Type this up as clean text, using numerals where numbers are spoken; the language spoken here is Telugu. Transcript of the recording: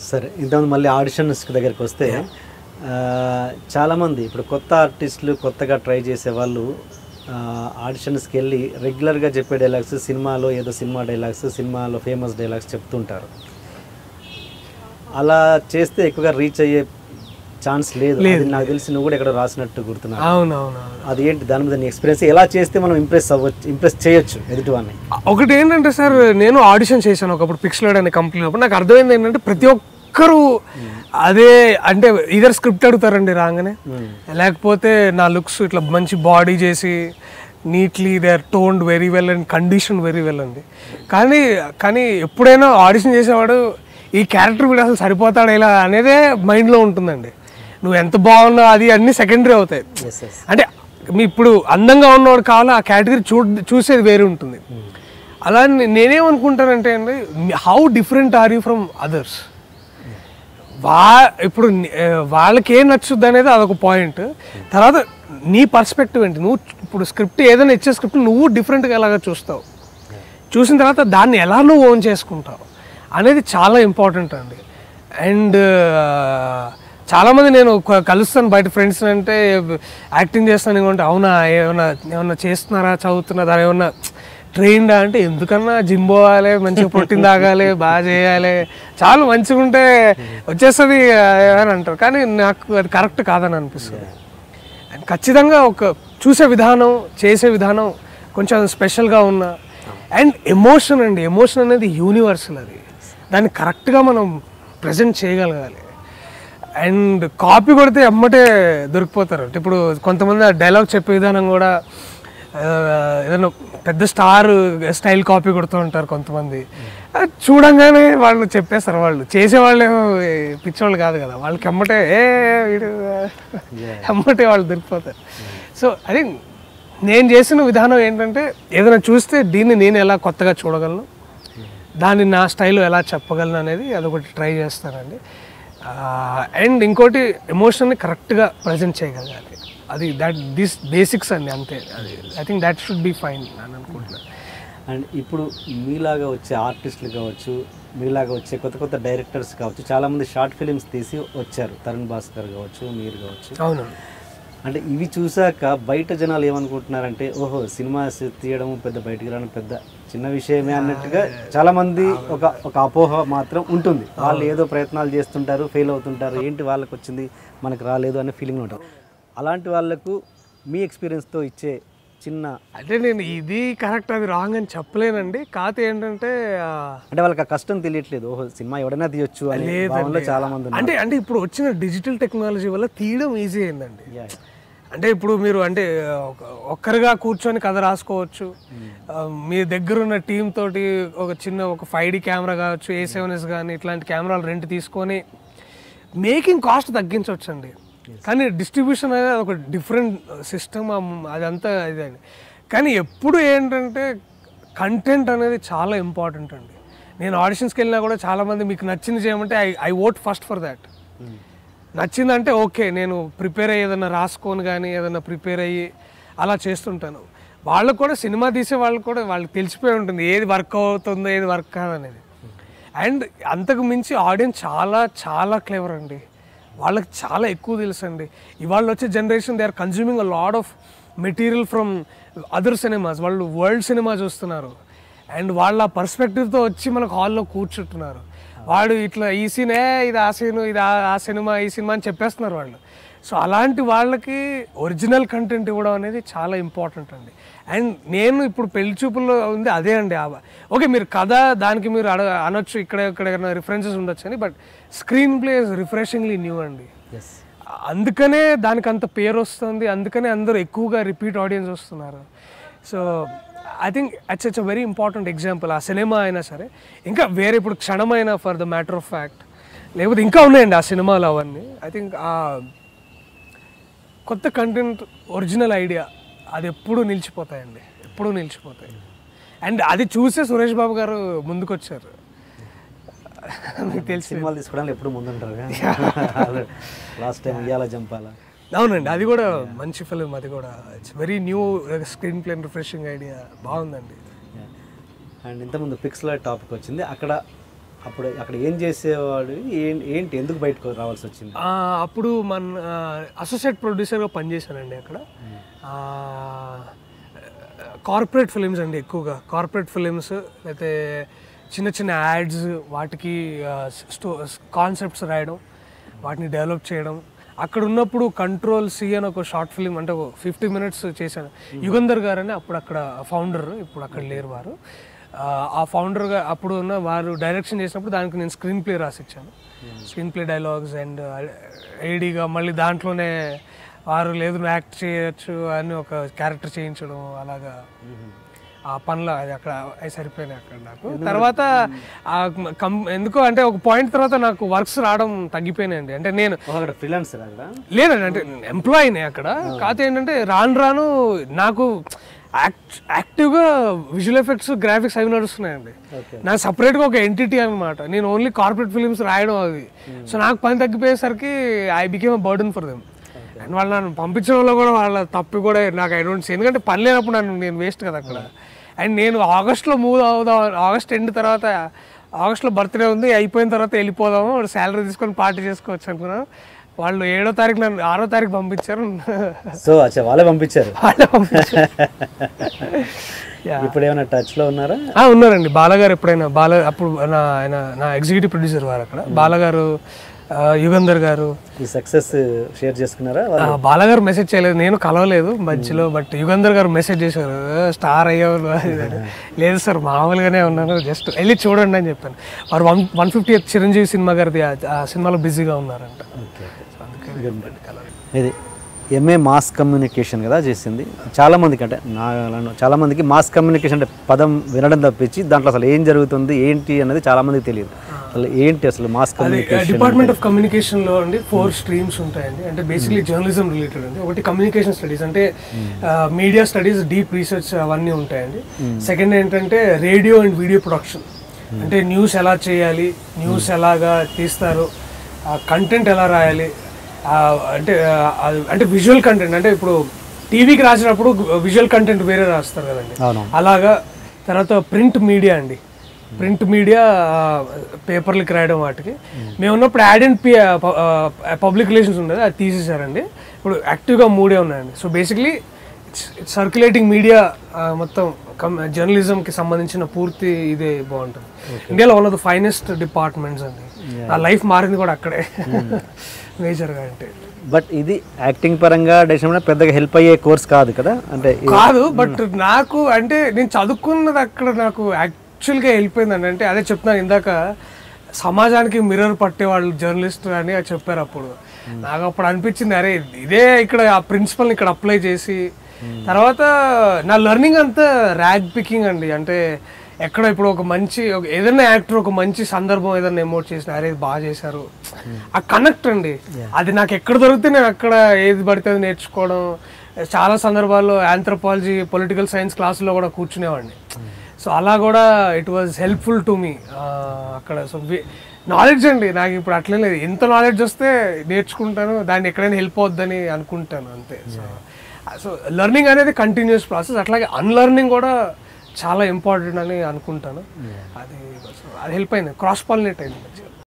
సరే, ఇంతకుముందు మళ్ళీ ఆడిషన్స్ దగ్గరికి వస్తే చాలామంది ఇప్పుడు కొత్త ఆర్టిస్టులు కొత్తగా ట్రై చేసే వాళ్ళు ఆడిషన్స్కి వెళ్ళి రెగ్యులర్గా చెప్పే డైలాగ్స్ సినిమాలో ఏదో సినిమా డైలాగ్స్ సినిమాలో ఫేమస్ డైలాగ్స్ చెప్తుంటారు. అలా చేస్తే ఎక్కువగా రీచ్ అయ్యే ఛాన్స్ లేదు. నాకు తెలిసి నువ్వు కూడా ఎక్కడ రాసినట్టు గుర్తున్నావు. అవునవును. అది ఏంటి, దాని మీద నీ ఎక్స్పీరియన్స్ ఎలా చేస్తే మనం ఇంప్రెస్ చేయొచ్చు ఎదుటి వాళ్ళని? ఒకటి ఏంటంటే సార్, నేను ఆడిషన్ చేశాను ఒకప్పుడు పిక్స్లైడ్ అనే కంపెనీలో. నాకు అర్థమైంది ఏంటంటే ప్రతి ఒక్కరు అదే అంటే ఇదర్ స్క్రిప్ట్ అడుగుతారండి రాగానే, లేకపోతే నా లుక్స్ ఇట్లా మంచి బాడీ చేసి neatly they are toned very well and condition very well అండి. కానీ ఎప్పుడైనా ఆడిషన్ చేసేవాడు ఈ క్యారెక్టర్ వీడు అసలు సరిపోతాడు ఇలా అనేదే మైండ్లో ఉంటుందండి. నువ్వు ఎంత బాగున్నావు అది అన్నీ సెకండరీ అవుతాయి. అంటే మీ ఇప్పుడు అందంగా ఉన్నవాడు కావాలా ఆ కేటగిరీ చూసేది వేరే ఉంటుంది. అలా నేనేమనుకుంటానంటే అండి, how different are you from others. ఇప్పుడు వాళ్ళకి ఏం నచ్చుద్ది అనేది అదొక పాయింట్. తర్వాత నీ పర్స్పెక్టివ్ ఏంటి, నువ్వు ఇప్పుడు స్క్రిప్ట్ ఏదైనా ఇచ్చే స్క్రిప్ట్ నువ్వు డిఫరెంట్గా ఎలాగ చూస్తావు, చూసిన తర్వాత దాన్ని ఎలా నువ్వు ఓన్ చేసుకుంటావు అనేది చాలా ఇంపార్టెంట్ అండి. అండ్ చాలామంది నేను కలుస్తాను బయట ఫ్రెండ్స్, అంటే యాక్టింగ్ చేస్తాను ఏమంటే అవునా ఏమన్నా చేస్తున్నారా, చదువుతున్నారా, ఏమన్నా ట్రైన్డా అంటే ఎందుకన్నా జిమ్ పోవాలి, మంచిగా ప్రోటీన్ తాగాలి, బాగా చేయాలి, చాలా మంచిగా ఉంటే వచ్చేస్తుంది అని అంటారు. కానీ నాకు అది కరెక్ట్ కాదని అనిపిస్తుంది. అండ్ ఖచ్చితంగా ఒక చూసే విధానం చేసే విధానం కొంచెం స్పెషల్గా ఉన్న అండ్ ఎమోషన్ అండి, ఎమోషన్ అనేది యూనివర్సల్. అది దాన్ని కరెక్ట్గా మనం ప్రజెంట్ చేయగలగాలి. అండ్ కాపీ కొడితే ఎమ్మటే దొరికిపోతారు. ఇప్పుడు కొంతమంది ఆ డైలాగ్ చెప్పే విధానం కూడా ఏదైనా పెద్ద స్టార్ స్టైల్ కాపీ కొడుతూ ఉంటారు కొంతమంది. చూడంగానే వాళ్ళు చెప్పేస్తారు. వాళ్ళు చేసేవాళ్ళు ఏమో పిచ్చోళ్ళు కాదు కదా, వాళ్ళకి ఎమ్మటే వీడు ఎమ్మటే వాళ్ళు దొరికిపోతారు. సో అది నేను చేసిన విధానం ఏంటంటే, ఏదైనా చూస్తే దీన్ని నేను ఎలా కొత్తగా చూడగలను, దాన్ని నా స్టైల్లో ఎలా చెప్పగలను అనేది అదొకటి ట్రై చేస్తానండి. అండ్ ఇంకోటి ఎమోషన్ని కరెక్ట్గా ప్రజెంట్ చేయగలగాలి. అది దిస్ బేసిక్స్ అండి, అంతే. అది I think that should be fine అని అనుకుంటున్నాను. అండ్ ఇప్పుడు మీలాగా వచ్చే ఆర్టిస్టులు కావచ్చు, మీలాగా వచ్చే కొత్త కొత్త డైరెక్టర్స్ కావచ్చు, చాలామంది షార్ట్ ఫిలిమ్స్ తీసి వచ్చారు. తరుణ్ భాస్కర్ కావచ్చు, మీరు కావచ్చు. అవును. అంటే ఇవి చూసాక బయట జనాలు ఏమనుకుంటున్నారంటే, ఓహో సినిమా తీయడం పెద్ద బయటికి రావడం పెద్ద చిన్న విషయమే అన్నట్టుగా చాలామంది ఒక అపోహ మాత్రం ఉంటుంది. వాళ్ళు ఏదో ప్రయత్నాలు చేస్తుంటారు, ఫెయిల్ అవుతుంటారు, ఏంటి వాళ్ళకి వచ్చింది మనకు రాలేదు అనే ఫీలింగ్ ఉంటారు. అలాంటి వాళ్ళకు మీ ఎక్స్పీరియన్స్తో ఇచ్చే చిన్న, అంటే నేను ఇది కరెక్ట్ అది రాంగ్ అని చెప్పలేనండి. కాకపోతే ఏంటంటే అంటే వాళ్ళకి ఆ కష్టం తెలియట్లేదు, ఓహో సినిమా ఎవడైనా తీయొచ్చు అని చాలా మంది. అంటే ఇప్పుడు వచ్చిన డిజిటల్ టెక్నాలజీ వల్ల తీయడం ఈజీ అయిందండి. అంటే ఇప్పుడు మీరు అంటే ఒక్కరిగా కూర్చొని కథ రాసుకోవచ్చు. మీ దగ్గర ఉన్న టీమ్ తోటి ఒక 5D కెమెరా కావచ్చు, A7S కానీ ఇట్లాంటి కెమెరాలు రెంట్ తీసుకొని మేకింగ్ కాస్ట్ తగ్గించవచ్చు అండి. కానీ డిస్ట్రిబ్యూషన్ అనేది ఒక డిఫరెంట్ సిస్టమ్, అదంతా ఇదండి. కానీ ఎప్పుడు ఏంటంటే కంటెంట్ అనేది చాలా ఇంపార్టెంట్ అండి. నేను ఆడిషన్స్కి వెళ్ళినా కూడా చాలామంది మీకు నచ్చింది చేయమంటే I vote first for that. నచ్చిందంటే ఓకే, నేను ప్రిపేర్ అయ్యి ఏదైనా రాసుకొని కానీ ఏదైనా ప్రిపేర్ అయ్యి అలా చేస్తుంటాను. వాళ్ళకు కూడా సినిమా తీసే వాళ్ళకి కూడా వాళ్ళకి తెలిసిపోయి ఉంటుంది ఏది వర్క్ అవుతుందో ఏది వర్క్ కాదనేది. అండ్ అంతకు మించి ఆడియన్స్ చాలా చాలా క్లేవర్ అండి. వాళ్ళకి చాలా ఎక్కువ తెలుసు అండి. ఇవాళ వచ్చే generation they are consuming a lot of material from other cinemas. వాళ్ళు వరల్డ్ సినిమా చూస్తున్నారు అండ్ వాళ్ళ పర్స్పెక్టివ్తో వచ్చి మనకు హాల్లో కూర్చుంటున్నారు. వాడు ఇట్లా ఈ సీనే ఇది ఆ సీను, ఇది ఆ సినిమా ఈ సినిమా అని చెప్పేస్తున్నారు వాళ్ళు. సో అలాంటి వాళ్ళకి ఒరిజినల్ కంటెంట్ ఇవ్వడం అనేది చాలా ఇంపార్టెంట్ అండి. అండ్ నేను ఇప్పుడు పెళ్లి చూపుల్లో ఉంది అదే అండి. ఓకే మీరు కథ దానికి మీరు అనొచ్చు, ఇక్కడెక్కడైనా రిఫరెన్సెస్ ఉండొచ్చు అని, but screen play is refreshingly new అండి. అందుకనే దానికి అంత పేరు వస్తుంది, అందుకనే అందరూ ఎక్కువగా రిపీట్ ఆడియన్స్ వస్తున్నారు. So I think it's very important example. ఆ సినిమా అయినా సరే, ఇంకా వేరే ఇప్పుడు క్షణమైన for the matter of fact, లేకపోతే ఇంకా ఉన్నాయండి ఆ సినిమాలు అవన్నీ. ఐ థింక్ ఆ కొత్త కంటెంట్ ఒరిజినల్ ఐడియా అది ఎప్పుడూ నిలిచిపోతాయండి, ఎప్పుడూ నిలిచిపోతాయి. అండ్ అది చూసే సురేష్ బాబు గారు ముందుకొచ్చారు. మీకు తెలిసి సినిమాలు తీసుకోవడానికి ఎప్పుడు ముందుంటారు. లాస్ట్ టైం ఇయ్యాల జంపాల, అవునండి, అది కూడా మంచి ఫిలిం. అది కూడా it's very new screen play, refreshing idea, బాగుందండి. అండ్ ఇంతకుముందు పిక్స్లైట్ టాపిక్ వచ్చింది, అక్కడ అప్పుడు అక్కడ ఏం చేసేవాడు, ఏంటి ఎందుకు బయటకు రావాల్సి వచ్చింది? అప్పుడు మన అసోసియేట్ ప్రొడ్యూసర్గా పనిచేశానండి అక్కడ. కార్పొరేట్ ఫిలిమ్స్ అండి, ఎక్కువగా కార్పొరేట్ ఫిలిమ్స్, లేకపోతే చిన్న చిన్న యాడ్స్, వాటికి కాన్సెప్ట్స్ రాయడం, వాటిని డెవలప్ చేయడం. అక్కడ ఉన్నప్పుడు కంట్రోల్ సి అని ఒక షార్ట్ ఫిలిం, అంటే 50 minutes చేశాను. యుగంధర్ గారు అని అప్పుడు అక్కడ ఫౌండర్, ఇప్పుడు అక్కడ లేరు వారు. ఆ ఫౌండర్గా అప్పుడు ఉన్న వారు డైరెక్షన్ చేసినప్పుడు దానికి నేను స్క్రీన్ ప్లే రాసిచ్చాను. స్క్రీన్ ప్లే, డైలాగ్స్ అండ్ ఏడీగా మళ్ళీ దాంట్లోనే వారు లేదు నువ్వు యాక్ట్ చేయొచ్చు అని ఒక క్యారెక్టర్ చేయించడం, అలాగా ఆ పనులు అది అక్కడ అవి సరిపోయినాయి అక్కడ నాకు. తర్వాత ఎందుకో అంటే ఒక పాయింట్ తర్వాత నాకు వర్క్స్ రావడం తగ్గిపోయినాయండి. అంటే నేను ఫ్రీలాన్సర్ లేదండి, అంటే ఎంప్లాయీనే అక్కడ. కాకపోతే ఏంటంటే రాను నాకు యాక్టివ్గా విజువల్ ఎఫెక్ట్స్, గ్రాఫిక్స్ అవి నడుస్తున్నాయండి. నాకు సపరేట్గా ఒక ఎంటిటీ అనమాట. నేను ఓన్లీ కార్పొరేట్ ఫిలిమ్స్ రాయడం అది. సో నాకు పని తగ్గిపోయేసరికి I became a burden for them. And వాళ్ళు నన్ను పంపించడంలో కూడా వాళ్ళ తప్పు కూడా నాకు ఐ డోంట్ సీ, ఎందుకంటే పని లేనప్పుడు నేను వేస్ట్ కదా అక్కడ. అండ్ నేను ఆగస్ట్లో మూవ్ అవుదాం, ఆగస్ట్ ఎండ్ తర్వాత, ఆగస్ట్లో బర్త్డే ఉంది, అయిపోయిన తర్వాత వెళ్ళిపోదాము, శాలరీ తీసుకొని పార్టీ చేసుకోవచ్చు అనుకున్నాను. వాళ్ళు 7వ తారీఖు నన్ను 6వ తారీఖు పంపించారు. సో వాళ్ళే పంపించారు. ఇప్పుడు ఏమైనా టచ్ లో ఉన్నారా? ఉన్నారండి. బాలగారు ఎప్పుడైనా అప్పుడు నా ఎగ్జిక్యూటివ్ ప్రొడ్యూసర్ వారు అక్కడ. బాలగారు, యుగంధర్ గారు ఈ సక్సెస్ షేర్ చేసుకున్నారా? బాలగారు మెసేజ్ చేయలేదు, నేను కలవలేదు మధ్యలో. బట్ యుగంధర్ గారు మెసేజ్ చేశారు, స్టార్ అయ్యేవారు. లేదు సార్, మామూలుగానే ఉన్నాను, జస్ట్ వెళ్ళి చూడండి అని చెప్పాను. వారు 150th చిరంజీవి సినిమా గారిది ఆ సినిమాలో బిజీగా ఉన్నారంట. ఇది ఎంఏ మాస్ కమ్యూనికేషన్ కదా చేసింది. చాలామందికి, అంటే చాలామందికి మాస్ కమ్యూనికేషన్ అంటే పదం వినడం తప్పించి దాంట్లో అసలు ఏం జరుగుతుంది ఏంటి అనేది చాలామందికి తెలియదు. అసలు ఏంటి అసలు మాస్ కమ్యూనికేషన్? డిపార్ట్మెంట్ ఆఫ్ కమ్యూనికేషన్లో అండి 4 streams ఉంటాయండి. అంటే బేసిక్లీ జర్నలిజం రిలేటెడ్ అండి. ఒకటి కమ్యూనికేషన్ స్టడీస్, అంటే మీడియా స్టడీస్, డీప్ రీసెర్చ్ అవన్నీ ఉంటాయండి. సెకండ్ ఏంటంటే రేడియో అండ్ వీడియో ప్రొడక్షన్, అంటే న్యూస్ ఎలా చేయాలి, న్యూస్ ఎలాగా తీస్తారు, కంటెంట్ ఎలా రాయాలి, అంటే విజువల్ కంటెంట్, అంటే ఇప్పుడు టీవీకి రాసినప్పుడు విజువల్ కంటెంట్ వేరే రాస్తారు కదండి, అలాగా. తర్వాత ప్రింట్ మీడియా అండి, ప్రింట్ మీడియా, పేపర్లకి రాయడం, వాటికి మేము ఉన్నప్పుడు యాడ్ అండ్ పబ్లిక్ రిలేషన్స్ ఉండేది, అది తీసేసారండి. ఇప్పుడు యాక్టివ్గా 3 ఉన్నాయండి. సో బేసిక్లీ సర్క్యులేటింగ్ మీడియా మొత్తం జర్నలిజంకి సంబంధించిన పూర్తి ఇదే బాగుంటుంది. ఇండియాలో one of the finest departments అండి. నా లైఫ్ మారింది కూడా అక్కడే మేజర్గా. అంటే బట్ ఇది యాక్టింగ్ పరంగా పెద్దగా హెల్ప్ అయ్యే కోర్స్ కాదు కదా, అంటే కాదు. బట్ నాకు అంటే నేను చదువుకున్నది అక్కడ నాకు యాక్చువల్గా హెల్ప్ అయిందండి. అంటే అదే చెప్తున్నాను ఇందాక, సమాజానికి మిర్రర్ పట్టేవాళ్ళు జర్నలిస్ట్ అని చెప్పారు. అప్పుడు నాకు అప్పుడు అనిపించింది, అరే ఇదే ఇక్కడ ఆ ప్రిన్సిపల్ని ఇక్కడ అప్లై చేసి, తర్వాత నా లెర్నింగ్ అంతా ర్యాగ్ పికింగ్ అండి. అంటే ఎక్కడ ఇప్పుడు ఒక మంచి ఏదైనా యాక్టర్ ఒక మంచి సందర్భం ఏదైనా ఎమోట్ చేసిన, అరే బాగా చేశారు, ఆ కనెక్ట్ అండి, అది నాకు ఎక్కడ దొరికితే నేను అక్కడ ఏది పడితే అది నేర్చుకోవడం. చాలా సందర్భాల్లో ఆంథ్రోపాలజీ, పొలిటికల్ సైన్స్ క్లాసులో కూడా కూర్చునేవాడిని. సో అలా కూడా it was helpful to me అక్కడ. సో నాలెడ్జ్ అండి, నాకు ఇప్పుడు అట్లే లేదు, ఎంత నాలెడ్జ్ వస్తే నేర్చుకుంటాను, దాన్ని ఎక్కడైనా హెల్ప్ అవుద్దని అనుకుంటాను అంతే. సో లెర్నింగ్ అనేది కంటిన్యూస్ ప్రాసెస్. అట్లాగే అన్లెర్నింగ్ కూడా చాలా ఇంపార్టెంట్ అని అనుకుంటాను. అది హెల్ప్ అయింది, క్రాస్ పాలినేట్ అయింది.